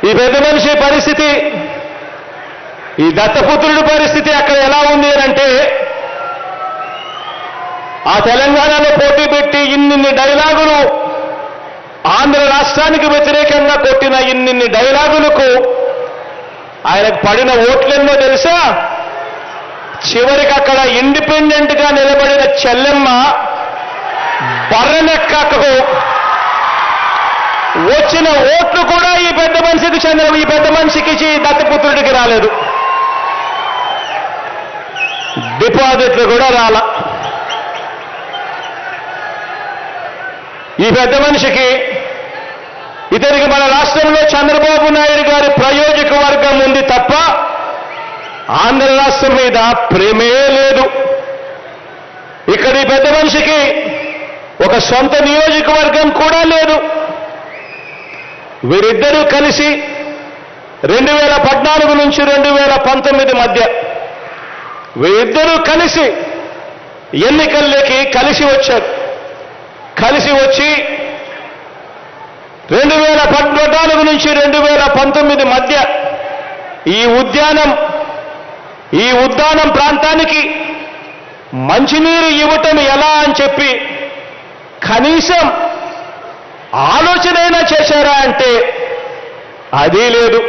ఈ పెద్ద మనిషి పరిస్థితి, ఈ దత్తపుత్రుడి పరిస్థితి అక్కడ ఎలా ఉంది అంటే, ఆ తెలంగాణలో పోటీ పెట్టి ఇన్నిన్ని డైలాగులు, ఆంధ్ర రాష్ట్రానికి వ్యతిరేకంగా కొట్టిన ఇన్నిన్ని డైలాగులకు ఆయనకు పడిన ఓట్లెన్నో తెలుసా? చివరికి అక్కడ ఇండిపెండెంట్ గా నిలబడిన చెల్లెమ్మ బర్రెనెక్కకు వచ్చిన ఓట్లు కూడా ఈ పెద్ద మనిషికి దత్తపుత్రుడికి రాలేదు. డిపాజిట్లు కూడా రాలా. ఈ పెద్ద మనిషికి ఇతనికి మన రాష్ట్రంలో చంద్రబాబు నాయుడు గారి ప్రయోజక వర్గం ఉంది తప్ప ఆంధ్ర రాష్ట్రం మీద ప్రేమే లేదు. ఇక్కడ ఈ పెద్ద మనిషికి ఒక సొంత నియోజకవర్గం కూడా లేదు. వీరిద్దరూ కలిసి 2014 నుంచి 2019 మధ్య వీరిద్దరూ కలిసి ఎన్నికల్లోకి కలిసి వచ్చారు. కలిసి వచ్చి 2014 నుంచి 2019 మధ్య ఈ ఉద్యానం ప్రాంతానికి మంచినీరు ఇవ్వటం ఎలా అని చెప్పి కనీసం ఆలోచనైనా చేశారా అంటే అది లేదు.